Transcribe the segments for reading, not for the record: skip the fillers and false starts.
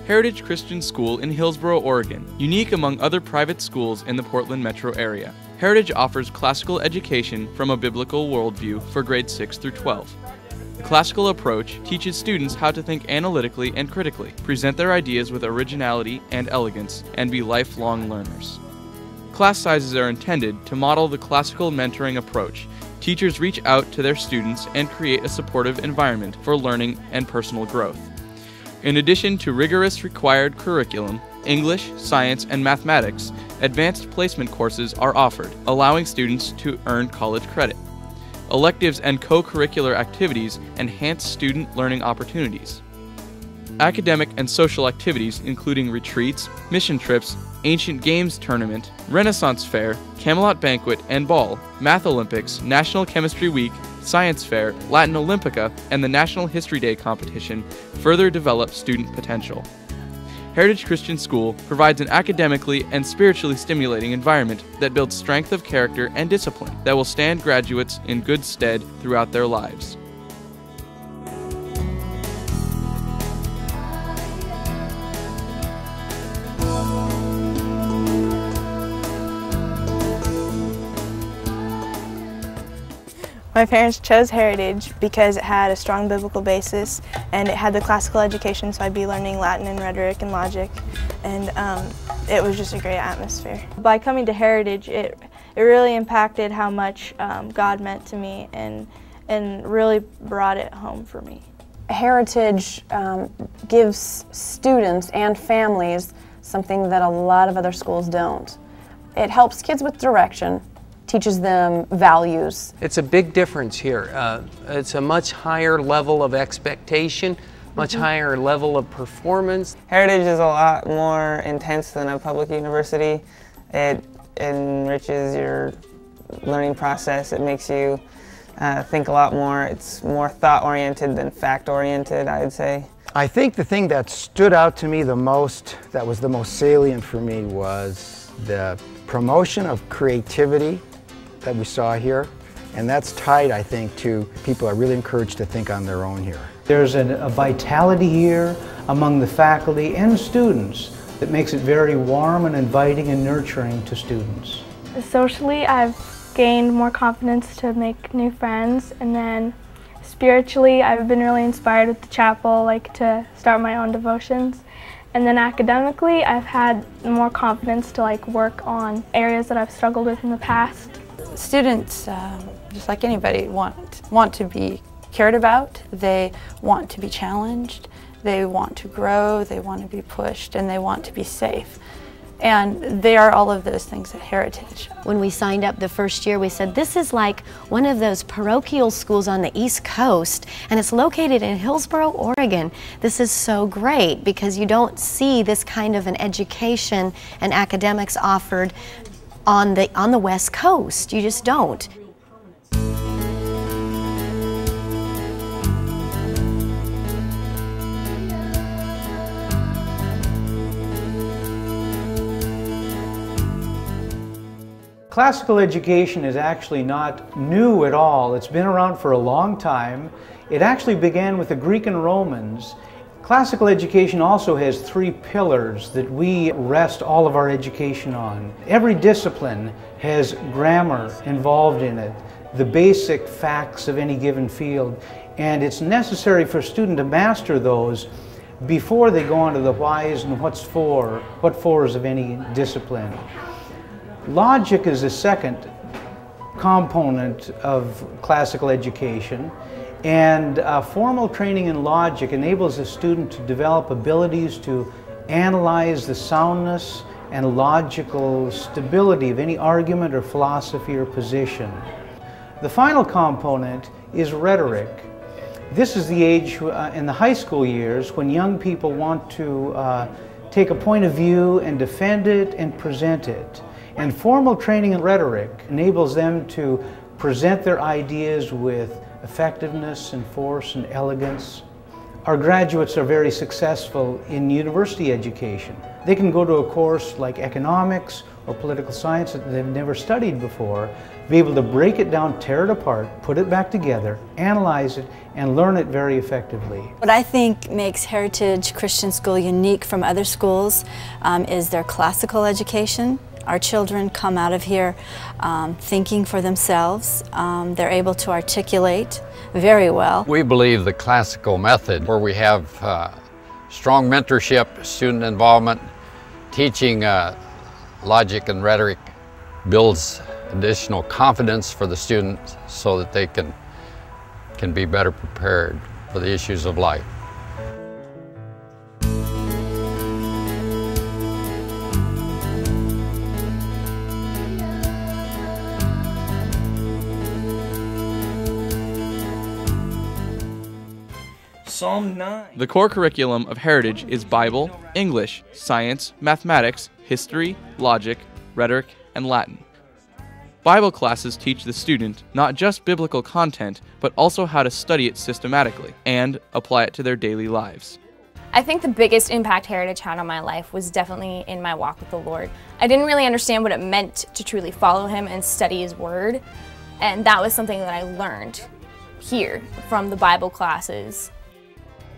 Heritage Christian School in Hillsboro, Oregon, unique among other private schools in the Portland metro area. Heritage offers classical education from a biblical worldview for grades 6 through 12. The classical approach teaches students how to think analytically and critically, present their ideas with originality and elegance, and be lifelong learners. Class sizes are intended to model the classical mentoring approach. Teachers reach out to their students and create a supportive environment for learning and personal growth. In addition to rigorous required curriculum, English, science, and mathematics, advanced placement courses are offered, allowing students to earn college credit. Electives and co-curricular activities enhance student learning opportunities. Academic and social activities including retreats, mission trips, Ancient Games Tournament, Renaissance Fair, Camelot Banquet and Ball, Math Olympics, National Chemistry Week, Science Fair, Latin Olympica, and the National History Day competition further develop student potential. Heritage Christian School provides an academically and spiritually stimulating environment that builds strength of character and discipline that will stand graduates in good stead throughout their lives. My parents chose Heritage because it had a strong biblical basis and it had the classical education, so I'd be learning Latin and rhetoric and logic, and it was just a great atmosphere. By coming to Heritage, it really impacted how much God meant to me and really brought it home for me. Heritage gives students and families something that a lot of other schools don't. It helps kids with direction, teaches them values. It's a big difference here. It's a much higher level of expectation, much higher level of performance. Heritage is a lot more intense than a public university. It enriches your learning process. It makes you think a lot more. It's more thought-oriented than fact-oriented, I would say. I think the thing that stood out to me the most, that was the most salient for me, was the promotion of creativity that we saw here, and that's tied, I think, to people are really encouraged to think on their own here. There's a vitality here among the faculty and students that makes it very warm and inviting and nurturing to students. Socially, I've gained more confidence to make new friends, and then spiritually, I've been really inspired with the chapel, like to start my own devotions. And then academically, I've had more confidence to work on areas that I've struggled with in the past. Students, just like anybody, want to be cared about. They want to be challenged. They want to grow. They want to be pushed, and they want to be safe. And they are all of those things at Heritage. When we signed up the first year, we said this is like one of those parochial schools on the East Coast, and it's located in Hillsboro, Oregon. This is so great because you don't see this kind of an education and academics offered on the West Coast. You just don't. Classical education is actually not new at all. It's been around for a long time. It actually began with the Greek and Romans. Classical education also has three pillars that we rest all of our education on. Every discipline has grammar involved in it, the basic facts of any given field, and it's necessary for a student to master those before they go on to the whys and what fors of any discipline. Logic is the second component of classical education, and formal training in logic enables a student to develop abilities to analyze the soundness and logical stability of any argument or philosophy or position. The final component is rhetoric. This is the age in the high school years when young people want to take a point of view and defend it and present it. And formal training in rhetoric enables them to present their ideas with effectiveness and force and elegance. Our graduates are very successful in university education. They can go to a course like economics or political science that they've never studied before, be able to break it down, tear it apart, put it back together, analyze it, and learn it very effectively. What I think makes Heritage Christian School unique from other schools is their classical education. Our children come out of here thinking for themselves. They're able to articulate very well. We believe the classical method, where we have strong mentorship, student involvement, teaching logic and rhetoric, builds additional confidence for the students so that they can be better prepared for the issues of life. Psalm 9. The core curriculum of Heritage is Bible, English, science, mathematics, history, logic, rhetoric, and Latin. Bible classes teach the student not just biblical content, but also how to study it systematically and apply it to their daily lives. I think the biggest impact Heritage had on my life was definitely in my walk with the Lord. I didn't really understand what it meant to truly follow Him and study His Word, and that was something that I learned here from the Bible classes.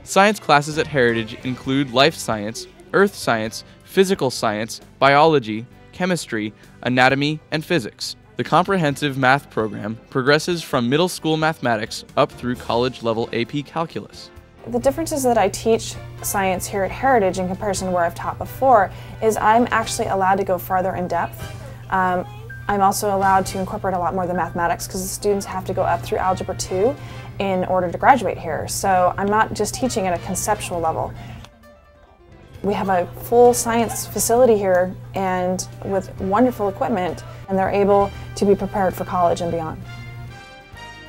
Science classes at Heritage include life science, earth science, physical science, biology, chemistry, anatomy, and physics. The comprehensive math program progresses from middle school mathematics up through college-level AP calculus. The differences that I teach science here at Heritage in comparison to where I've taught before is I'm actually allowed to go farther in depth. I'm also allowed to incorporate a lot more of the mathematics because the students have to go up through Algebra 2 in order to graduate here. So I'm not just teaching at a conceptual level. We have a full science facility here and with wonderful equipment, and they're able to be prepared for college and beyond.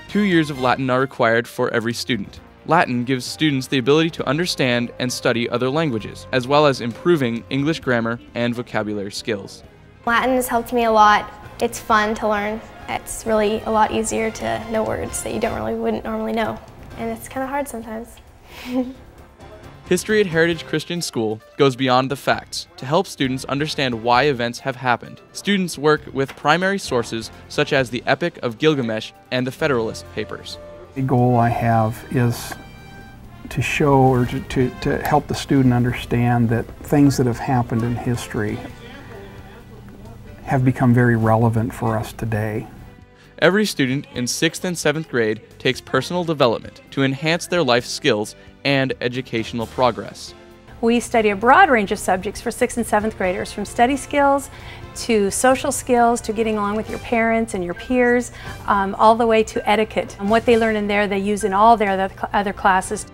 2 years of Latin are required for every student. Latin gives students the ability to understand and study other languages, as well as improving English grammar and vocabulary skills. Latin has helped me a lot. It's fun to learn. It's really a lot easier to know words that you wouldn't normally know. And it's kind of hard sometimes. History at Heritage Christian School goes beyond the facts to help students understand why events have happened. Students work with primary sources such as the Epic of Gilgamesh and the Federalist Papers. The goal I have is to show or to help the student understand that things that have happened in history have become very relevant for us today. Every student in 6th and 7th grade takes personal development to enhance their life skills and educational progress. We study a broad range of subjects for 6th and 7th graders, from study skills to social skills to getting along with your parents and your peers, all the way to etiquette. And what they learn in there, they use in all their other classes.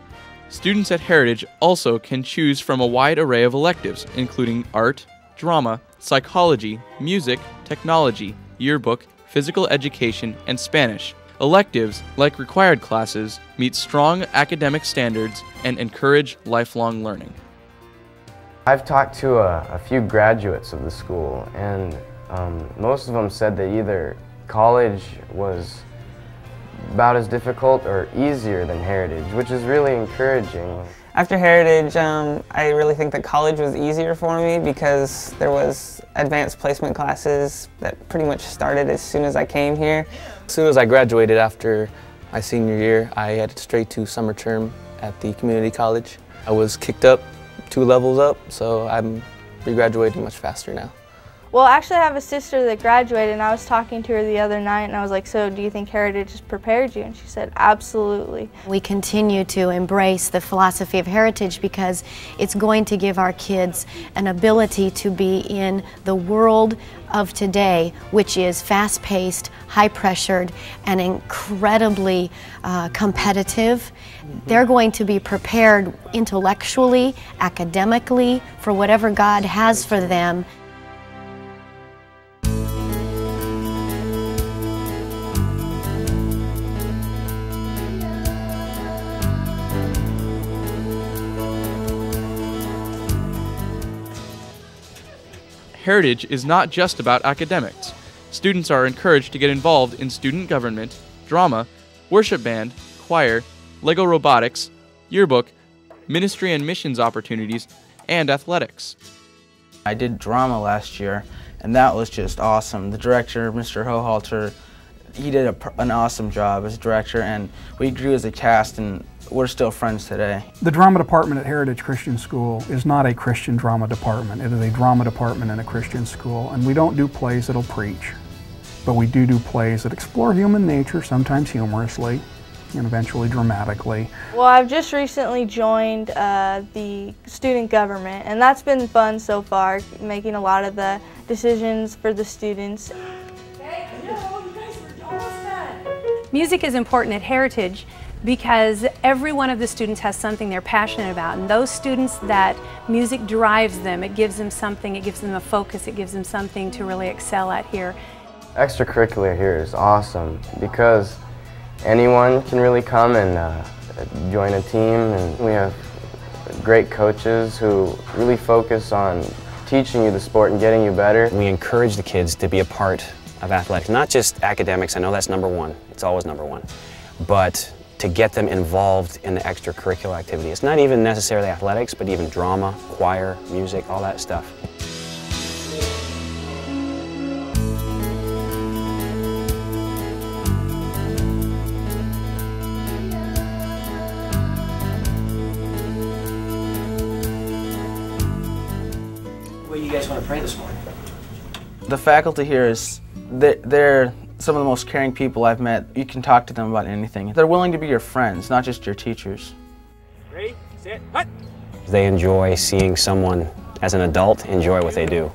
Students at Heritage also can choose from a wide array of electives, including art, drama, psychology, music, technology, yearbook, physical education, and Spanish. Electives, like required classes, meet strong academic standards and encourage lifelong learning. I've talked to a few graduates of the school, and most of them said that either college was about as difficult or easier than Heritage, which is really encouraging. After Heritage, I really think that college was easier for me because there was advanced placement classes that pretty much started as soon as I came here. As soon as I graduated after my senior year, I headed straight to summer term at the community college. I was kicked up 2 levels up, so I'm graduating much faster now. Well, actually I have a sister that graduated, and I was talking to her the other night, and I was like, so do you think Heritage has prepared you? And she said, absolutely. We continue to embrace the philosophy of Heritage because it's going to give our kids an ability to be in the world of today, which is fast-paced, high-pressured, and incredibly competitive. They're going to be prepared intellectually, academically, for whatever God has for them. Heritage is not just about academics. Students are encouraged to get involved in student government, drama, worship band, choir, Lego robotics, yearbook, ministry and missions opportunities, and athletics. I did drama last year, and that was just awesome. The director, Mr. Hohalter, he did an awesome job as director, and we grew as a cast, and we're still friends today. The drama department at Heritage Christian School is not a Christian drama department. It is a drama department in a Christian school, and we don't do plays that'll preach, but we do plays that explore human nature, sometimes humorously, and eventually dramatically. Well, I've just recently joined the student government, and that's been fun so far, making a lot of the decisions for the students. Music is important at Heritage because every one of the students has something they're passionate about, and those students that music drives them, it gives them something, it gives them a focus, it gives them something to really excel at here. Extracurricular here is awesome because anyone can really come and join a team, and we have great coaches who really focus on teaching you the sport and getting you better. We encourage the kids to be a part of athletics, not just academics, I know that's number one, it's always number one, but to get them involved in the extracurricular activity. It's not even necessarily athletics, but even drama, choir, music, all that stuff. What do you guys want to pray this morning? The faculty here they're some of the most caring people I've met. You can talk to them about anything. They're willing to be your friends, not just your teachers. Ready, set, hut! They enjoy seeing someone as an adult enjoy what they do,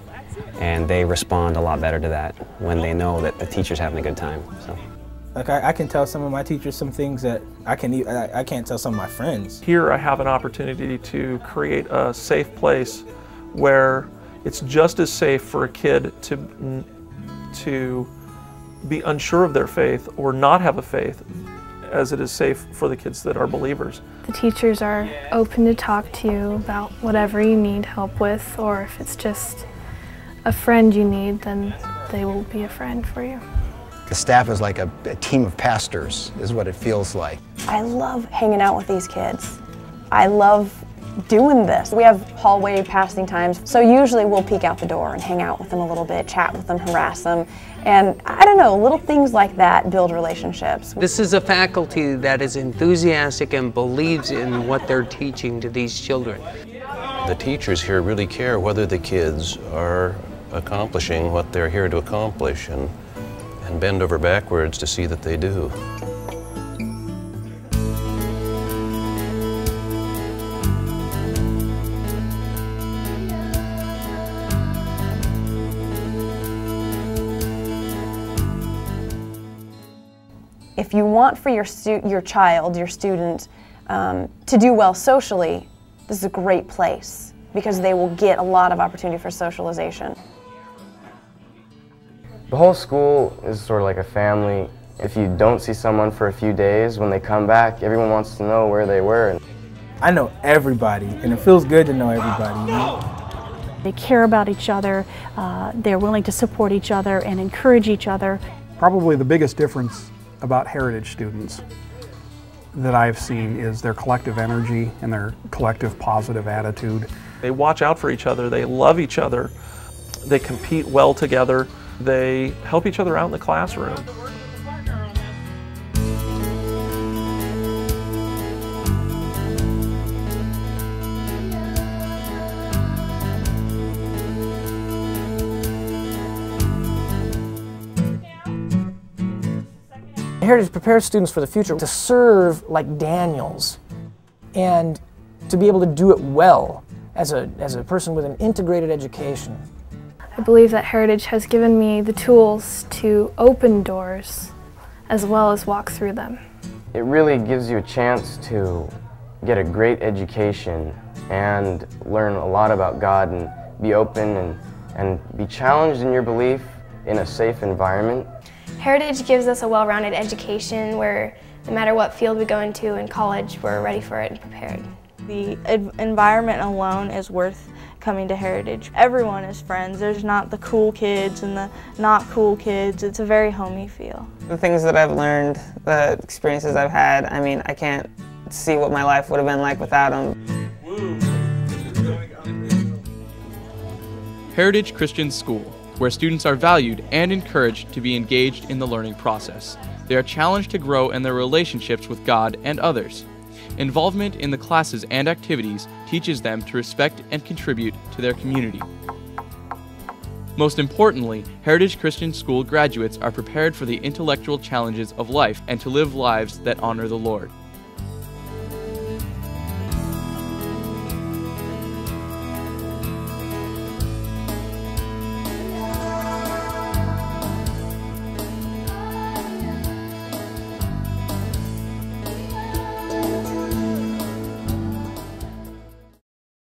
and they respond a lot better to that when they know that the teacher's having a good time. So. Like I can tell some of my teachers some things that I can't tell some of my friends. Here I have an opportunity to create a safe place where it's just as safe for a kid to be unsure of their faith or not have a faith as it is safe for the kids that are believers. The teachers are open to talk to you about whatever you need help with, or if it's just a friend you need, then they will be a friend for you. The staff is like a team of pastors, is what it feels like. I love hanging out with these kids. I love doing this. We have hallway passing times, so usually we'll peek out the door and hang out with them a little bit, chat with them, harass them, and I don't know, little things like that build relationships. This is a faculty that is enthusiastic and believes in what they're teaching to these children. The teachers here really care whether the kids are accomplishing what they're here to accomplish and bend over backwards to see that they do. If you want for your child, your student, to do well socially, this is a great place because they will get a lot of opportunity for socialization. The whole school is sort of like a family. If you don't see someone for a few days, when they come back, everyone wants to know where they were. I know everybody, and it feels good to know everybody. You know? They care about each other, they're willing to support each other and encourage each other. Probably the biggest difference about Heritage students that I've seen is their collective energy and their collective positive attitude. They watch out for each other, they love each other, they compete well together, they help each other out in the classroom. Heritage prepares students for the future to serve like Daniels and to be able to do it well as a person with an integrated education. I believe that Heritage has given me the tools to open doors as well as walk through them. It really gives you a chance to get a great education and learn a lot about God and be open and be challenged in your belief in a safe environment. Heritage gives us a well-rounded education where no matter what field we go into in college, we're ready for it and prepared. The environment alone is worth coming to Heritage. Everyone is friends. There's not the cool kids and the not cool kids. It's a very homey feel. The things that I've learned, the experiences I've had, I mean, I can't see what my life would have been like without them. Heritage Christian School, where students are valued and encouraged to be engaged in the learning process. They are challenged to grow in their relationships with God and others. Involvement in the classes and activities teaches them to respect and contribute to their community. Most importantly, Heritage Christian School graduates are prepared for the intellectual challenges of life and to live lives that honor the Lord.